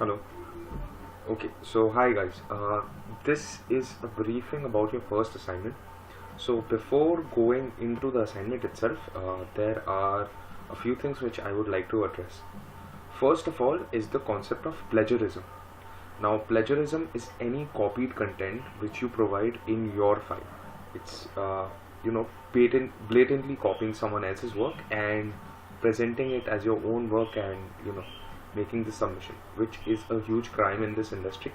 Hello. Okay, so hi guys. This is a briefing about your first assignment. So before going into the assignment itself, there are a few things which I would like to address. First of all is the concept of plagiarism. Now, plagiarism is any copied content which you provide in your file. It's blatantly copying someone else's work and presenting it as your own work and making the submission, which is a huge crime in this industry.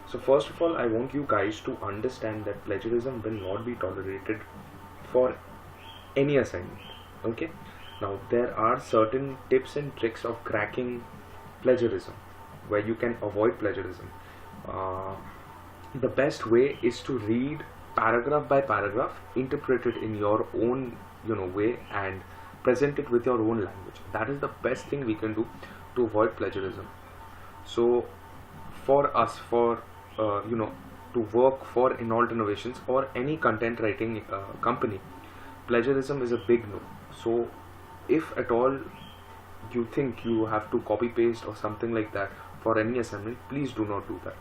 So first of all, I want you guys to understand that plagiarism will not be tolerated for any assignment. Okay. Now there are certain tips and tricks of cracking plagiarism where you can avoid plagiarism. Uh, the best way is to read paragraph by paragraph, interpret it in your own way, and present it with your own language. That is the best thing we can do to avoid plagiarism. So for us, for to work for Inalt Innovations or any content writing company, plagiarism is a big no. So if at all you think you have to copy paste or something like that for any assignment, please do not do that.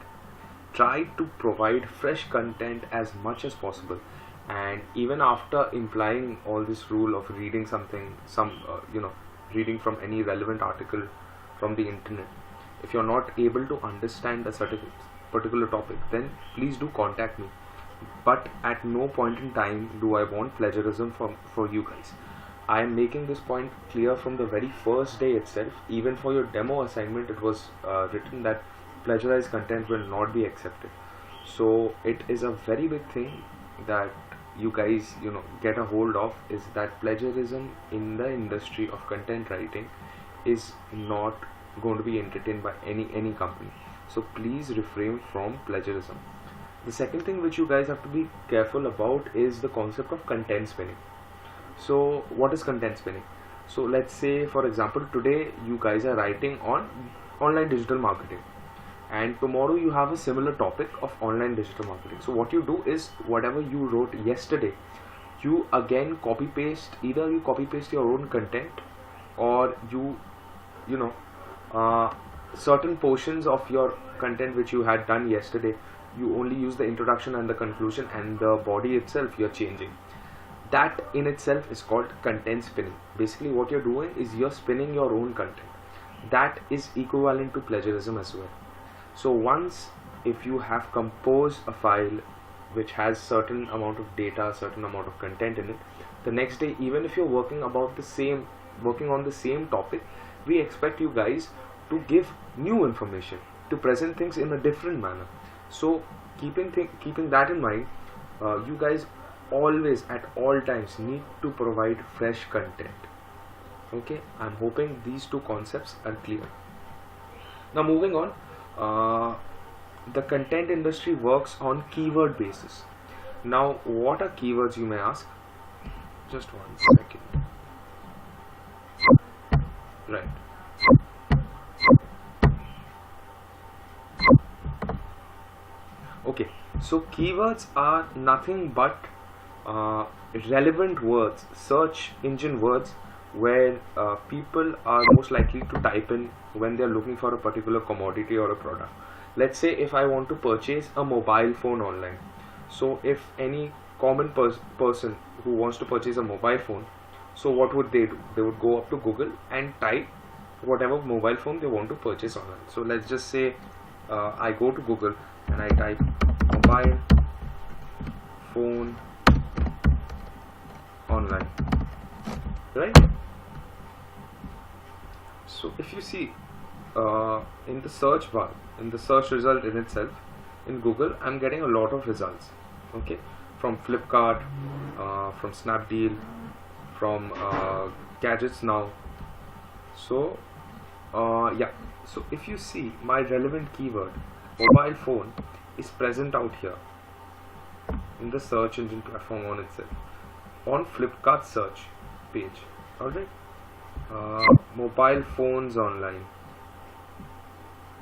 Try to provide fresh content as much as possible, and even after implying all this rule of reading reading from any relevant article from the internet, if you're not able to understand a certain particular topic, then please do contact me. But at no point in time do I want plagiarism for you guys. I am making this point clear from the very first day itself. Even for your demo assignment, it was written that plagiarized content will not be accepted. So it is a very big thing that you guys get a hold of, is that plagiarism in the industry of content writing is not going to be entertained by any company. So please refrain from plagiarism. The second thing which you guys have to be careful about is the concept of content spinning. So what is content spinning? So let's say, for example, today you guys are writing on online digital marketing, and tomorrow you have a similar topic of online digital marketing. So what you do is, whatever you wrote yesterday, you again copy paste. Either you copy paste your own content, or certain portions of your content which you had done yesterday, you only use the introduction and the conclusion, and the body itself you're changing. That in itself is called content spinning. Basically what you're doing is you're spinning your own content. That is equivalent to plagiarism as well. So once, if you have composed a file which has certain amount of data, certain amount of content in it, the next day, even if you're working on the same topic, we expect you guys to give new information, to present things in a different manner. So keeping that in mind, you guys always at all times need to provide fresh content. Okay, I'm hoping these two concepts are clear. Now moving on, the content industry works on keyword basis. Now what are keywords, you may ask? Just one second. Right. Okay, so keywords are nothing but relevant words, search engine words, where people are most likely to type in when they are looking for a particular commodity or a product. Let's say if I want to purchase a mobile phone online. So if any common person who wants to purchase a mobile phone, so what would they do? They would go up to Google and type whatever mobile phone they want to purchase online. So let's just say I go to Google and I type mobile phone online, right? So if you see in the search bar, in the search result in itself in Google, I'm getting a lot of results. Okay, from Flipkart, from Snapdeal, from Gadgets Now. So so if you see, my relevant keyword mobile phone is present out here in the search engine platform on itself, on Flipkart search page. Alright, mobile phones online,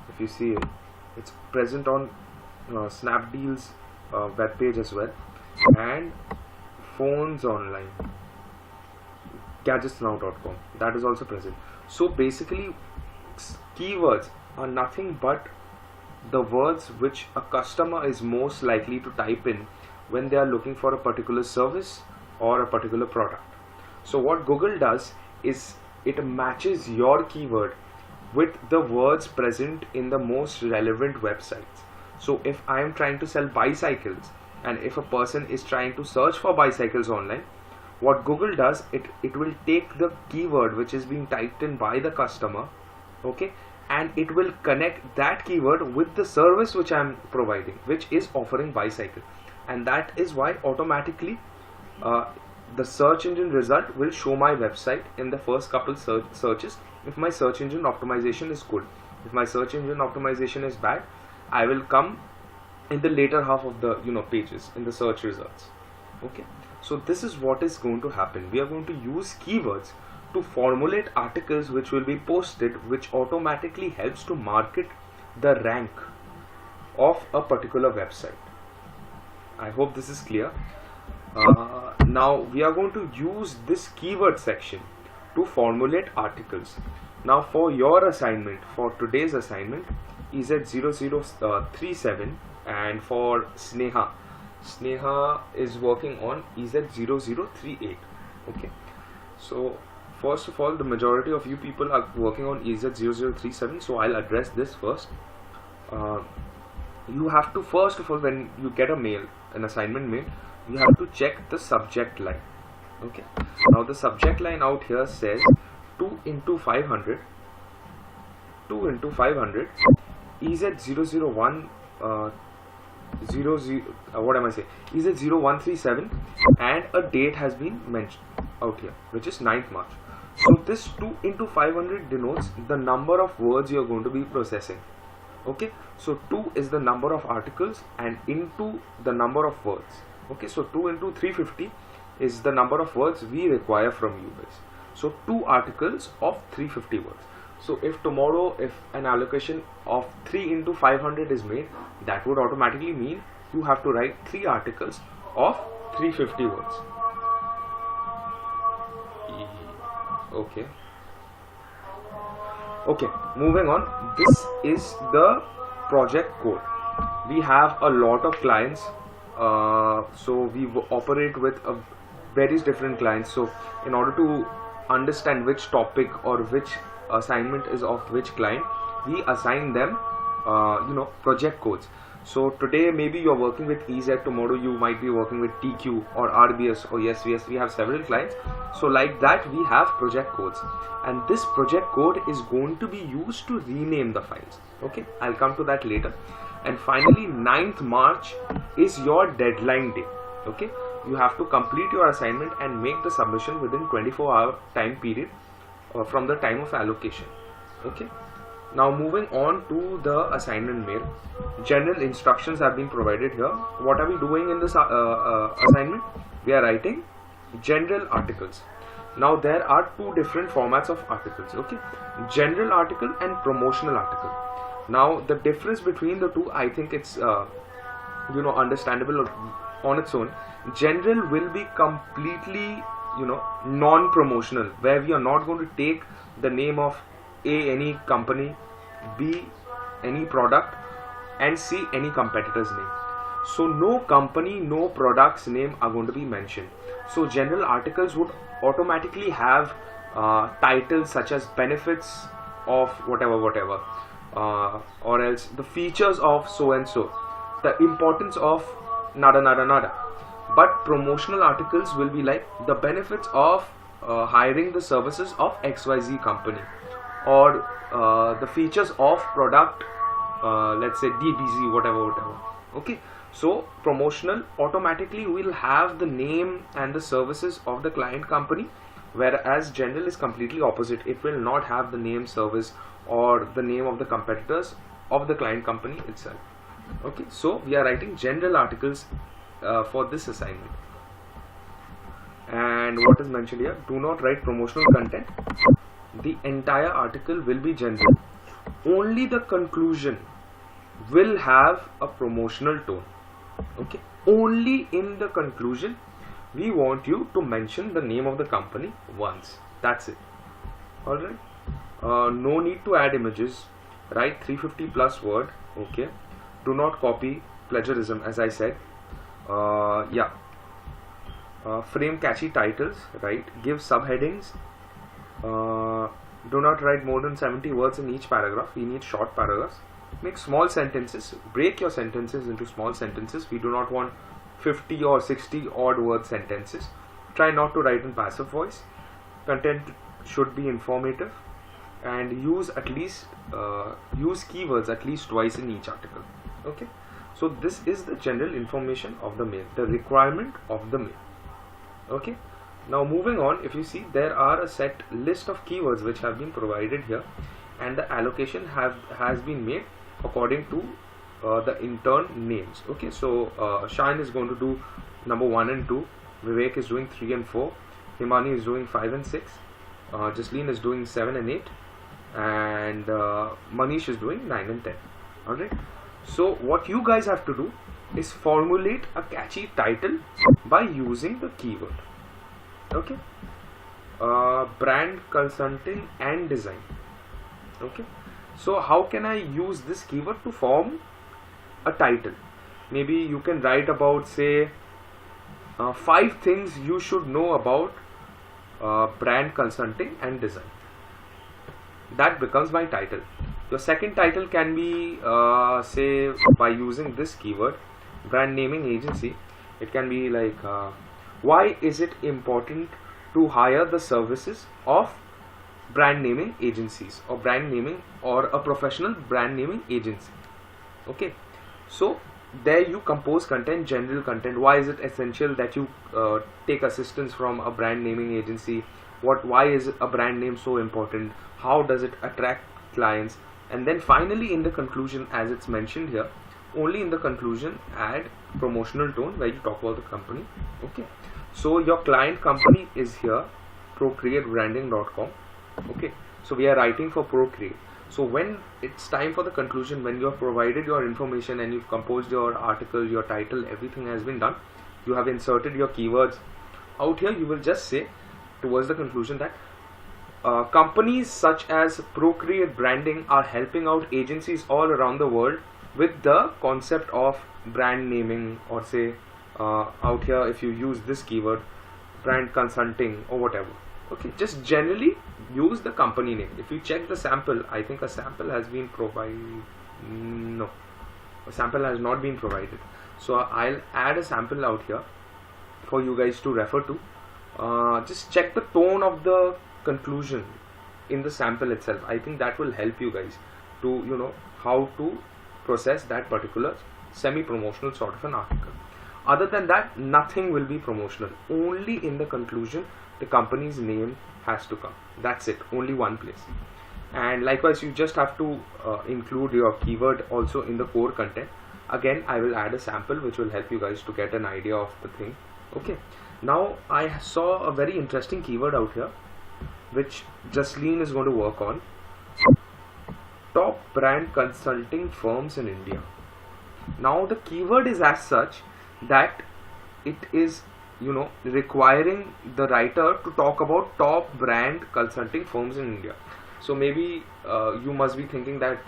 if you see it, it's present on Snapdeal's web page as well, and phones online, gadgetsnow.com, that is also present. So basically keywords are nothing but the words which a customer is most likely to type in when they are looking for a particular service or a particular product. So what Google does is it matches your keyword with the words present in the most relevant websites. So if I am trying to sell bicycles, and if a person is trying to search for bicycles online, what Google does, it will take the keyword which is being typed in by the customer, okay, and it will connect that keyword with the service which I am providing, which is offering bicycle. And that is why automatically the search engine result will show my website in the first couple searches if my search engine optimization is good. If my search engine optimization is bad, I will come in the later half of the pages in the search results. Okay, so this is what is going to happen. We are going to use keywords to formulate articles which will be posted, which automatically helps to market the rank of a particular website. I hope this is clear. Now we are going to use this keyword section to formulate articles. Now for your assignment, for today's assignment, EZ0037, and for Sneha is working on EZ0038. Okay, so first of all, the majority of you people are working on EZ0037, so I'll address this first. You have to, first of all, when you get a mail, an assignment mail, you have to check the subject line. Okay, now the subject line out here says 2 into 500 EZ001 EZ0137, and a date has been mentioned out here, which is 9th March. So this 2 into 500 denotes the number of words you are going to be processing. Okay, so 2 is the number of articles and into the number of words. Okay, so 2 into 350 is the number of words we require from you guys. So 2 articles of 350 words. So if tomorrow, if an allocation of 3 into 500 is made, that would automatically mean you have to write 3 articles of 350 words. Okay. Okay, moving on. This is the project code. We have a lot of clients, so we operate with various different clients. So in order to understand which topic or which assignment is of which client, we assign them project codes. So today maybe you're working with EZ, tomorrow you might be working with TQ or RBS or SVS. We have several clients, so like that we have project codes, and this project code is going to be used to rename the files. Okay, I'll come to that later. And finally, 9th March is your deadline day. Okay, you have to complete your assignment and make the submission within 24-hour time period from the time of allocation. Okay, now moving on to the assignment mail. General instructions have been provided here. What are we doing in this assignment? We are writing general articles. Now there are 2 different formats of articles. Okay, general article and promotional article. Now the difference between the two, I think it's understandable on its own. General will be completely non-promotional, where we are not going to take the name of A, any company, B, any product, and C, any competitor's name. So no company, no product's name are going to be mentioned. So general articles would automatically have titles such as benefits of whatever, or else the features of so and so, the importance of nada. But promotional articles will be like the benefits of hiring the services of XYZ company, or the features of product, let's say DBZ, whatever. Okay, so promotional automatically will have the name and the services of the client company, whereas general is completely opposite. It will not have the name, service, or the name of the competitors of the client company itself. Okay, so we are writing general articles for this assignment. And what is mentioned here, do not write promotional content. The entire article will be general. Only the conclusion will have a promotional tone. Okay, only in the conclusion we want you to mention the name of the company once. That's it. Alright, no need to add images, write 350 plus word. Okay, do not copy plagiarism, as I said. Yeah, frame catchy titles, right? Give subheadings. Do not write more than 70 words in each paragraph. We need short paragraphs. Make small sentences. Break your sentences into small sentences. We do not want 50 or 60 odd word sentences. Try not to write in passive voice. Content should be informative, and use keywords at least twice in each article. Okay, so this is the general information of the mail, the requirement of the mail. Okay, now moving on, if you see, there are a set list of keywords which have been provided here, and the allocation has been made according to the intern names. Okay, so Shine is going to do number 1 and 2, Vivek is doing 3 and 4, Himani is doing 5 and 6, Jasleen is doing 7 and 8, and Manish is doing 9 and 10. Alright, so what you guys have to do is formulate a catchy title by using the keyword. Okay, brand consulting and design. Okay, so how can I use this keyword to form a title? Maybe you can write about, say, 5 things you should know about brand consulting and design. That becomes my title. Your second title can be, say, by using this keyword, brand naming agency. It can be like, why is it important to hire the services of brand naming agencies, or brand naming, or a professional brand naming agency. Okay, so there you compose content, general content. Why is it essential that you take assistance from a brand naming agency? Why is a brand name so important? How does it attract clients? And then finally, in the conclusion, as it's mentioned here, only in the conclusion add promotional tone where you talk about the company. Okay, so your client company is here, procreatebranding.com. Okay, so we are writing for Procreate. So when it's time for the conclusion, when you have provided your information and you've composed your article, your title, everything has been done, you have inserted your keywords out here, you will just say towards the conclusion that companies such as Procreate Branding are helping out agencies all around the world with the concept of brand naming, or say out here, if you use this keyword, brand consulting or whatever. Okay, just generally use the company name. If you check the sample, I think a sample has been provided. No, a sample has not been provided. So I'll add a sample out here for you guys to refer to. Just check the tone of the conclusion in the sample itself. I think that will help you guys to, you know, how to process that particular semi-promotional sort of an article. Other than that, nothing will be promotional. Only in the conclusion the company's name has to come. That's it, only one place. And likewise, you just have to include your keyword also in the core content. Again, I will add a sample which will help you guys to get an idea of the thing. Okay, now I saw a very interesting keyword out here which Jasleen is going to work on. Top brand consulting firms in India. Now the keyword is as such that it is, you know, requiring the writer to talk about top brand consulting firms in India. So maybe you must be thinking that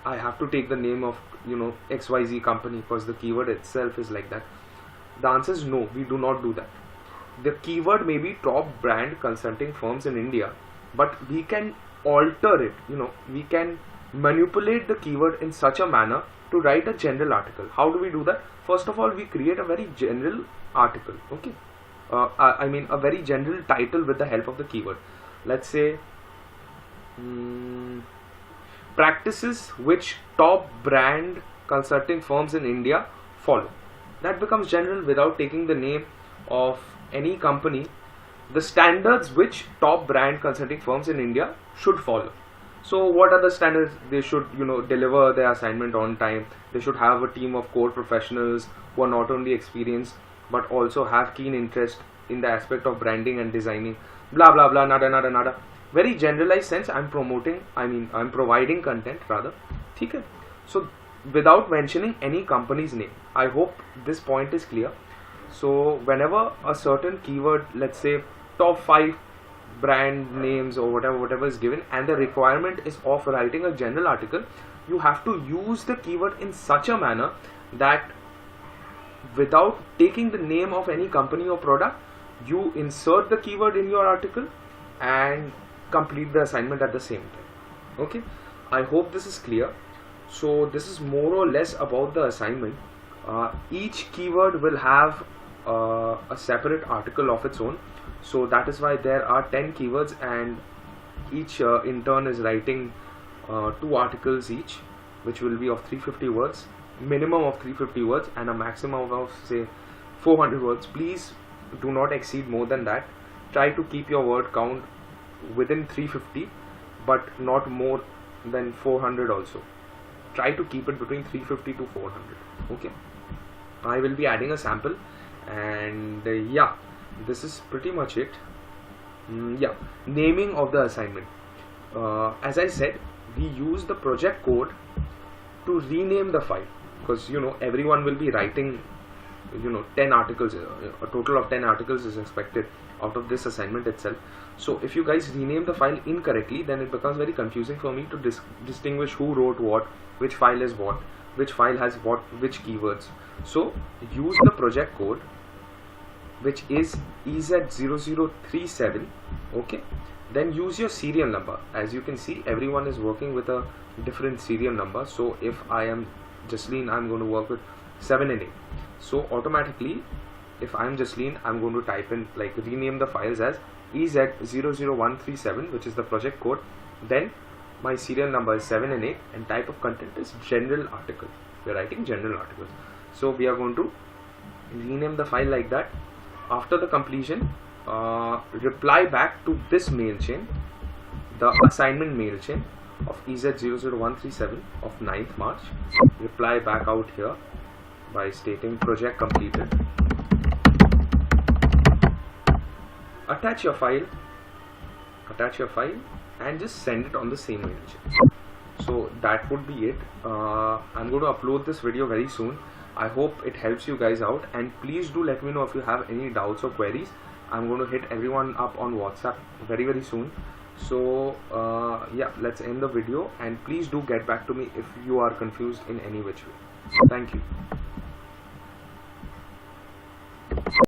I have to take the name of, you know, XYZ company because the keyword itself is like that. The answer is no, we do not do that. The keyword may be top brand consulting firms in India, but we can alter it, you know, we can manipulate the keyword in such a manner to write a general article. How do we do that? First of all, we create a very general article. Okay, I mean a very general title with the help of the keyword. Let's say practices which top brand consulting firms in India follow. That becomes general without taking the name of any company. The standards which top brand consulting firms in India should follow. So what are the standards? They should, you know, deliver their assignment on time. They should have a team of core professionals who are not only experienced but also have keen interest in the aspect of branding and designing. Blah blah blah, nada. Very generalized sense. I'm providing content rather. Okay. So without mentioning any company's name. I hope this point is clear. So whenever a certain keyword, let's say top 5 brand names or whatever is given, and the requirement is of writing a general article, you have to use the keyword in such a manner that without taking the name of any company or product, you insert the keyword in your article and complete the assignment at the same time. Okay, I hope this is clear. So this is more or less about the assignment. Each keyword will have a separate article of its own, so that is why there are 10 keywords, and each intern is writing 2 articles each, which will be of 350 words, minimum of 350 words and a maximum of say 400 words. Please do not exceed more than that. Try to keep your word count within 350 but not more than 400 also. Try to keep it between 350 to 400. Okay, I will be adding a sample, and yeah, this is pretty much it. Yeah, naming of the assignment. As I said, we use the project code to rename the file, because everyone will be writing 10 articles. A total of 10 articles is expected out of this assignment itself. So if you guys rename the file incorrectly, then it becomes very confusing for me to distinguish who wrote what, which file is what, which file has what, which keywords. So use the project code, which is EZ0037. okay, then use your serial number. As you can see, everyone is working with a different serial number. So if I am Jasleen, I'm going to work with 7 and 8. So automatically, if I'm Jasleen, I'm going to type in, like, rename the files as EZ00137, which is the project code. Then my serial number is 7 and 8, and type of content is general article. We're writing general articles. So we are going to rename the file like that. After the completion, reply back to this mail chain, the assignment mail chain of EZ00137 of 9th March. Reply back out here by stating project completed. Attach your file and just send it on the same mail chain. So that would be it. I'm going to upload this video very soon. I hope it helps you guys out, and please do let me know if you have any doubts or queries. I'm going to hit everyone up on WhatsApp very soon. So yeah, let's end the video, and please do get back to me if you are confused in any which way. Thank you.